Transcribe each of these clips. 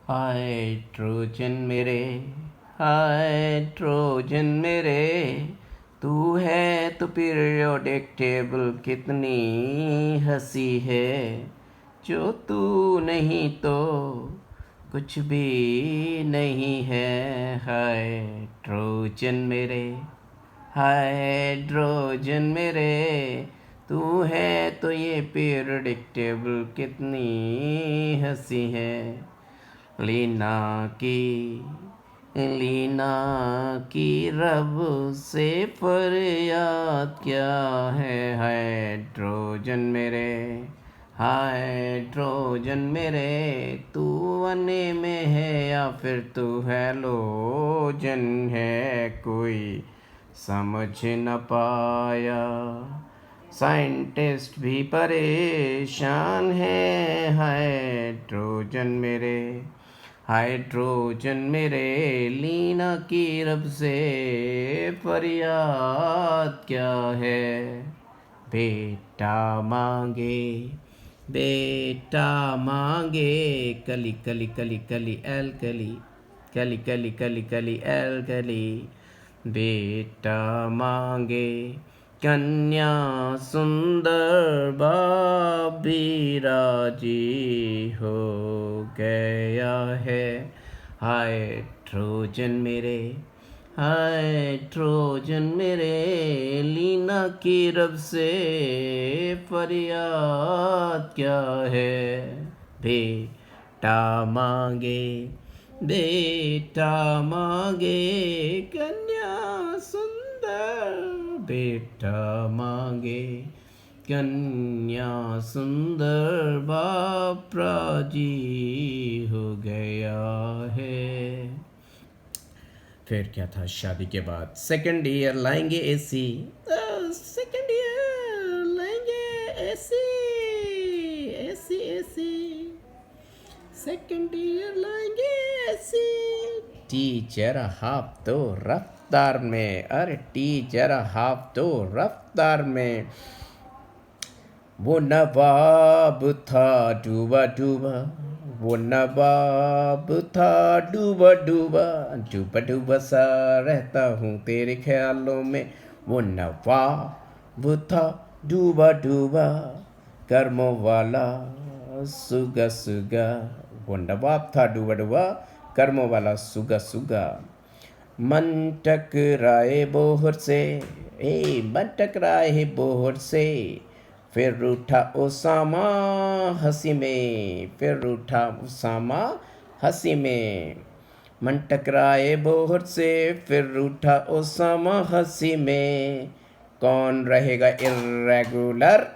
हाय Trojan मेरे, हाय Trojan मेरे, तू है तो पीरियोडिक टेबल कितनी हंसी है। जो तू नहीं तो कुछ भी नहीं है। हाय ट्रोजन मेरे, हाइड्रोजन मेरे, तू है तो ये पीरियोडिक टेबल कितनी हंसी है। लीना की लीना की रब से फरियाद क्या है। हाइड्रोजन मेरे, हाइड्रोजन मेरे, तू अने में है या फिर तू हैलोजन है। कोई समझ न पाया, साइंटिस्ट भी परेशान है। हाइड्रोजन मेरे, हाइड्रोजन मेरे, लीना की रब से फरियाद क्या है। बेटा मांगे, बेटा मांगे, कली कली कली कली एल कली, कली कली कली कली एल कली। बेटा मांगे कन्या सुंदर, बाप भी राजी हो गया है। हाइड्रोजन मेरे, हाइड्रोजन मेरे, लीना की रब से फरियाद क्या है। बेटा मांगे, बेटा मांगे कन्या सुंदर, बेटा मांगे कन्या सुंदर, बाप राजी हो गया है। फिर क्या था, शादी के बाद सेकंड ईयर लाएंगे एसी, सेकंड ईयर लाएंगे AC, AC AC, second year लाएंगे एसी। टीचर हाफ तो रफ्तार में, अरे टीचर हाफ तो रफ्तार में। वो नवाब था डूबा डूबा, वो नवाब था डूबा डूबा, डूबा डूबा सा रहता हूँ तेरे ख्यालों में। वो नवाब था डूबा डूबा, कर्मों वाला सुगा सुगा। वो नवाब था डूबा डूबा, कर्मों वाला सुगा सुगा। मन टकराए बोहर से, मन टकराए बोहर से, फिर उठा ओसामा हंसी में, फिर उठा ओसामा हंसी में। मन टकराए बोहर से, फिर उठा ओसामा हंसी में। कौन रहेगा इर्रेगुलर,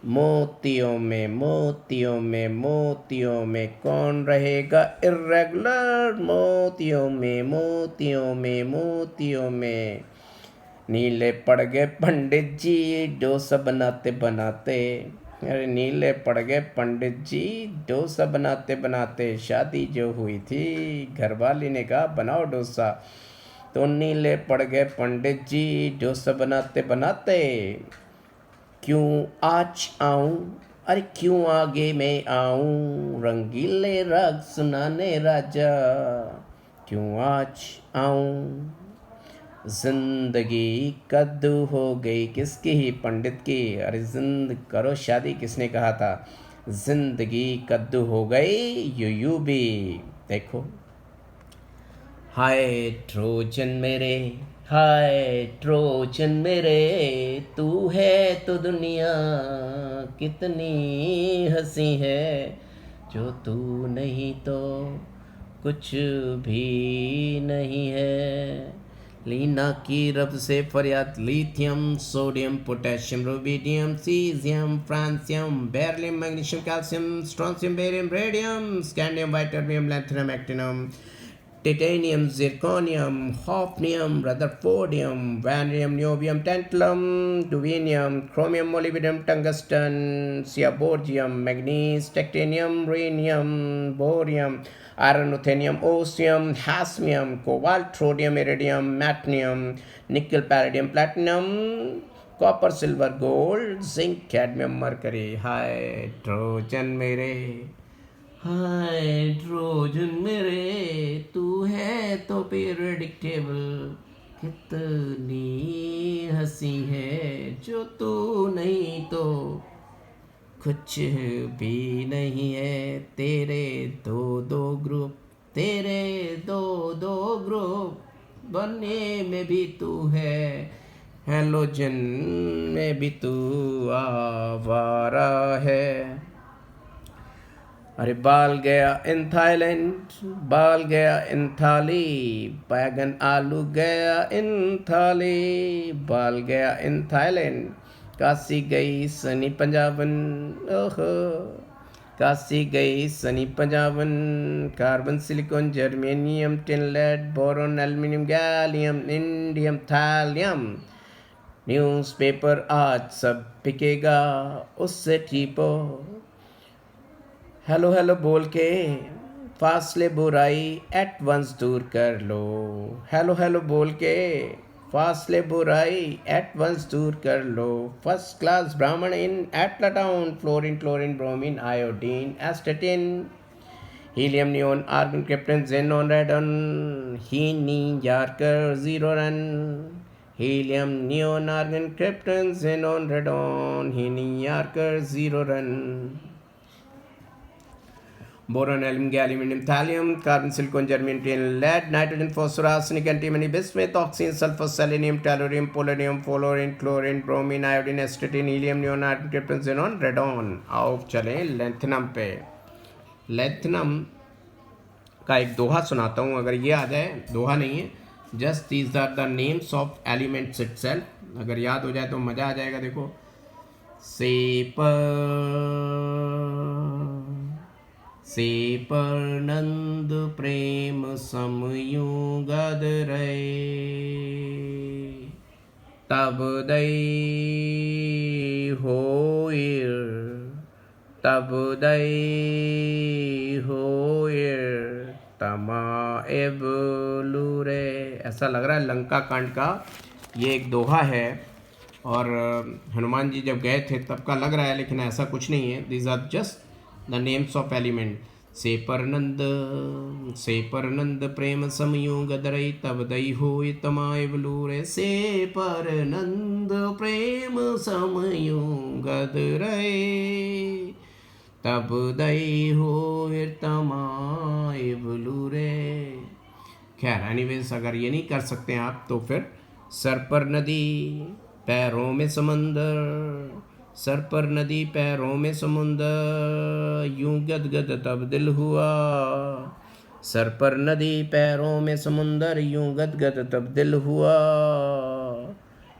मोतियों में मोतियों में मोतियों में, कौन रहेगा इर्रेगुलर, मोतियों में मोतियों में मोतियों में। नीले पड़ गए पंडित जी डोसा बनाते बनाते, अरे नीले पड़ गए पंडित जी डोसा बनाते बनाते। शादी जो हुई थी घरवाली ने कहा बनाओ डोसा, तो नीले पड़ गए पंडित जी डोसा बनाते बनाते। क्यों आज आऊं, अरे क्यों आगे मैं आऊं, रंगीले राग सुनाने राजा। क्यों आज आऊं, जिंदगी कद्दू हो गई किसकी ही, पंडित की। अरे जिंद करो शादी, किसने कहा था। जिंदगी कद्दू हो गई यू भी। देखो, हाय ट्रोजन मेरे, हाय ट्रोजन मेरे, तू है तो दुनिया कितनी हंसी है। जो तू नहीं तो कुछ भी नहीं है। लीना की रब से फरियाद, lithium sodium potassium rubidium caesium francium beryllium magnesium calcium strontium barium radium scandium ytterbium lanthanum actinium titanium, zirconium, hafnium, rutherfordium, vanadium, niobium, tantalum, duvinium, chromium, molybdenum, tungsten, siaborgium, manganese, titanium, rhenium, borium, iron, ruthenium, osmium, hasmium, cobalt, rhodium, iridium, platinum, nickel, palladium, platinum, copper silver gold zinc cadmium mercury. Hydrogen मेरे, hydrogen मेरे तू है तो predictable, कितनी हंसी है जो तू नहीं तो कुछ भी नहीं है। तेरे दो दो ग्रुप, तेरे दो दो ग्रुप बनने में भी तू है, हेलोजन में भी तू आवारा है। अरे बाल गया इन थाईलैंड, बाल गया इन थाली, बैगन आलू गया इन थाली, बाल गया इन थाईलैंड, काशी गई सनी पंजाबन, ओहो काशी गई सनी पंजाबन, carbon silicon germanium tin lead boron aluminium gallium indium thallium, newspaper आज सब बिकेगा उससे चीपो। हेलो हेलो बोल के फासले बुराई एट वंस दूर कर लो, हेलो हेलो बोल के फासले बुराई एट वंस दूर कर लो। फर्स्ट क्लास ब्राह्मण इन एटला town, fluorine chlorine bromine iodine astatine, helium neon argon krypton xenon radon, हीनी yorker zero run, helium neon argon krypton xenon radon, हीनी yorker zero run, boron aluminium gallium thallium, carbon silicon germanium lead nitrogen phosphorus arsenic antimony bismuth oxygen sulphur selenium tellurium polonium fluorine chlorine bromine iodine astatine helium neon argon krypton xenon radon. आओ चलें lanthanum पे। Lanthanum का एक दोहा सुनाता हूँ, अगर ये आ जाए, दोहा नहीं है, just these are the names of elements itself, अगर याद हो जाए तो मज़ा आ जाएगा। देखो सेपर नंद प्रेम समयूं गदरै, तब दई होइर, तब दई होइर तमा एबलूरे। ऐसा लग रहा है लंका कांड का ये एक दोहा है, और हनुमान जी जब गए थे तब का लग रहा है, लेकिन ऐसा कुछ नहीं है। These are just the names of element. सेपर नंद प्रेम समयूं गदरई, तब दई होय तमाय बलूरे, सेपर नंद प्रेम समयूं गदरई, तब दई होय तमाय बलूरे। खैर एनीवेज, अगर ये नहीं कर सकते आप तो फिर सर पर नदी पैरों में समंदर, सर पर नदी पैरों में समुंदर, यूं गदगद तब दिल हुआ, सर पर नदी पैरों में समुंदर, यूं गदगद तब दिल हुआ,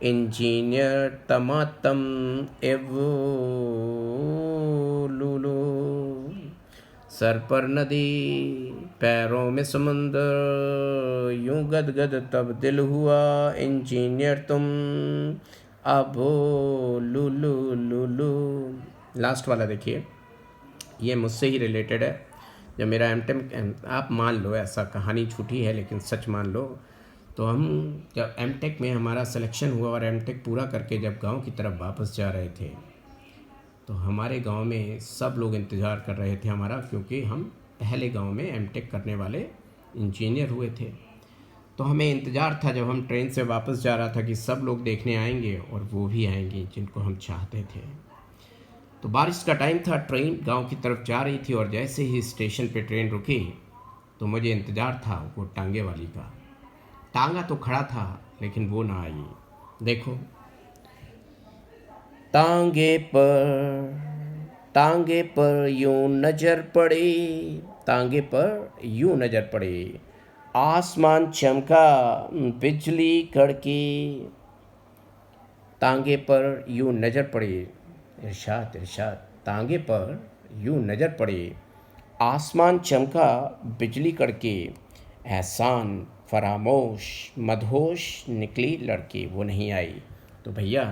इंजीनियर तमातम एवो लूलो। सर पर नदी पैरों में समुंदर, यूं गदगद तब दिल हुआ, इंजीनियर तुम अबो लुलु लुलु। लास्ट वाला देखिए, ये मुझसे ही रिलेटेड है। जब मेरा एमटेक, आप मान लो ऐसा कहानी झूठी है लेकिन सच मान लो, तो हम जब एमटेक में हमारा सिलेक्शन हुआ और एमटेक पूरा करके जब गांव की तरफ वापस जा रहे थे, तो हमारे गांव में सब लोग इंतज़ार कर रहे थे हमारा, क्योंकि हम पहले गांव में एमटेक करने वाले इंजीनियर हुए थे। तो हमें इंतज़ार था जब हम ट्रेन से वापस जा रहा था कि सब लोग देखने आएंगे और वो भी आएंगे जिनको हम चाहते थे। तो बारिश का टाइम था, ट्रेन गांव की तरफ जा रही थी, और जैसे ही स्टेशन पे ट्रेन रुकी तो मुझे इंतज़ार था वो टांगे वाली का। टांगा तो खड़ा था लेकिन वो ना आई। देखो, तांगे पर यूं नज़र पड़ी, तांगे पर यूं नज़र पड़ी, आसमान चमका बिजली कड़की, तांगे पर यूं नज़र पड़ी, इरशाद इरशाद, तांगे पर यूं नज़र पड़ी, आसमान चमका बिजली कड़की, एहसान फरामोश मदहोश निकली लड़की, वो नहीं आई। तो भैया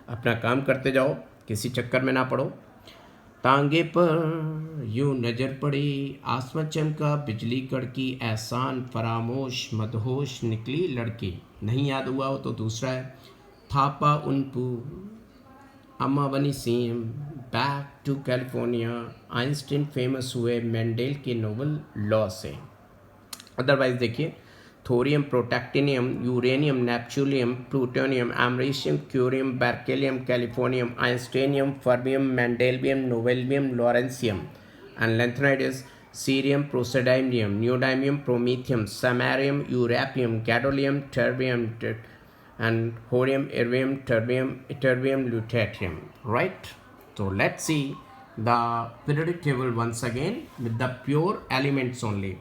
अपना काम करते जाओ, किसी चक्कर में ना पड़ो। तांगे पर यूं नज़र पड़ी, आसमान चमका बिजली कड़की, एहसान फरामोश मदहोश निकली लड़की। नहीं याद हुआ हो तो दूसरा है, थापा उनपू, अम्मा बनी CM, back to California, Einstein famous हुए मेंडेल के नोबल लॉ से। अदरवाइज देखिए, thorium, protactinium, uranium, neptunium, plutonium, americium, curium, berkelium, californium, einsteinium, fermium, mendelevium, nobelium, lawrencium, and lanthanide is cerium, praseodymium, neodymium, promethium, samarium, europium, gadolinium, terbium, and horium, erbium, terbium, lutetium, right? So let's see the periodic table once again with the pure elements only.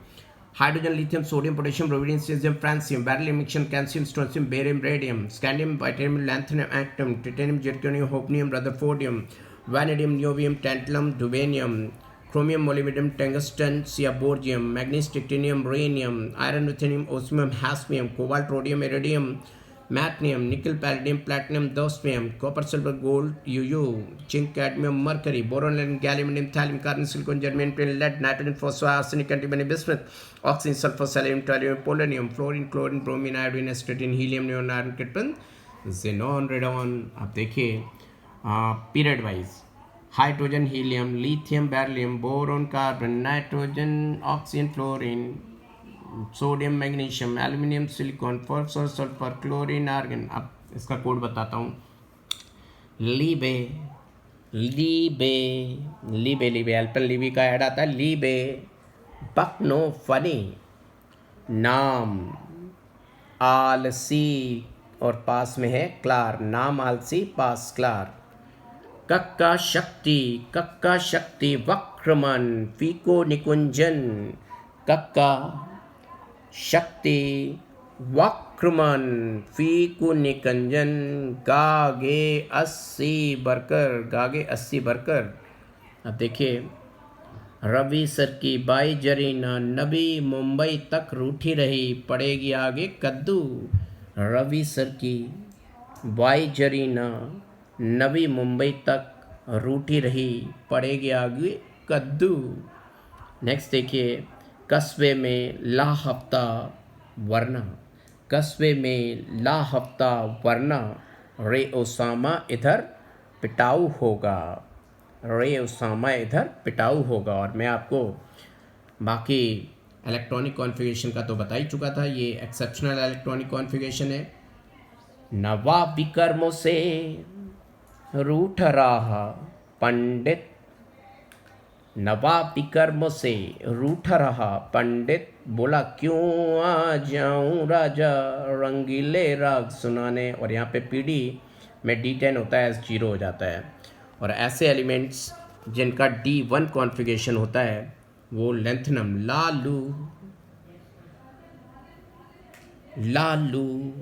Hydrogen, lithium, sodium, potassium, rubidium, cesium, francium, beryllium, ixtium, calcium, strontium, barium, radium, scandium, titanium, lanthanum, actinium, titanium, zirconium, hafnium, rutherfordium, vanadium, niobium, tantalum, dubanium, chromium, molybdenum, tungsten, seaborgium, magnesium, titanium, rhenium, iron, ruthenium, osmium, hafnium, cobalt, rhodium, iridium, magnesium, nickel, palladium, platinum, osmium, copper, silver, gold, यूयू, zinc, cadmium, mercury, boron, gallium, thallium, carbon, silicon, germanium, tin, lead, nitrogen, phosphorus, arsenic, antimony, bismuth, oxygen, sulphur, selenium, tellurium, polonium, fluorine, chlorine, bromine, iodine, astatine, helium, neon, iron, krypton, xenon, radon. अब देखिए period wise, hydrogen, helium, lithium, beryllium, boron, carbon, nitrogen, oxygen, fluorine, sodium, magnesium, aluminium, silicon, phosphorus, sulphur, chlorine, argon. अब इसका code बताता हूँ। लीबे, लीबे, लीबे, लीबे, एल्पन Libby का add आता है। लीबे, बकनो, funny, नाम, आलसी, और पास में है क्लार, नाम आलसी, पास क्लार। कक्का शक्ति, वक्रमन, फीको निकुंजन, कक्का शक्ति, वक्रमन, फीकु निकंजन, गागे 80 बरकर, गागे 80 बरकर। अब देखिए, रवि सर की बाई जरीना, नबी मुंबई तक रूठी रही, पड़ेगी आगे कद्दू। रवि सर की बाई जरीना, नबी मुंबई तक रूठी रही, पड़ेगी आगे कद्दू। नेक्स्ट देखिए, कस्बे में ला हफ्ता वरना, कस्बे में ला हफ्ता वरना, रे ओसामा इधर पिटाऊ होगा, रे ओसामा इधर पिटाऊ होगा। और मैं आपको बाकी इलेक्ट्रॉनिक कॉन्फ़िगरेशन का तो बता ही चुका था, ये एक्सेप्शनल इलेक्ट्रॉनिक कॉन्फ़िगरेशन है। नवा विकर्मों से रूठ रहा पंडित, नवाब विकर्म से रूठ रहा पंडित, बोला क्यों आ जाऊं राजा रंगीले राग सुनाने। और यहाँ पे पीडी में D10 होता है, S0 हो जाता है। और ऐसे एलिमेंट्स जिनका D1 कॉन्फ़िगरेशन होता है वो लेंथनम, लालू, लालू,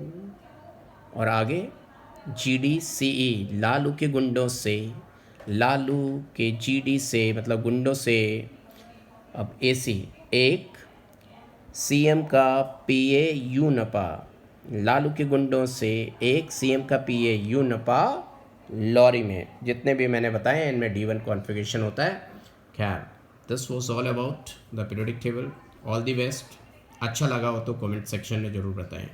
और आगे GDCE, लालू के गुंडों से, लालू के GD से मतलब गुंडों से। अब AC, एक CM का PA यू नपा, लालू के गुंडों से एक CM का PA यू नपा लॉरी में। जितने भी मैंने बताए इनमें D1 कॉन्फ़िगरेशन होता है। खैर, this was all about the periodic table. All the best. अच्छा लगा हो तो कमेंट सेक्शन में ज़रूर बताएं।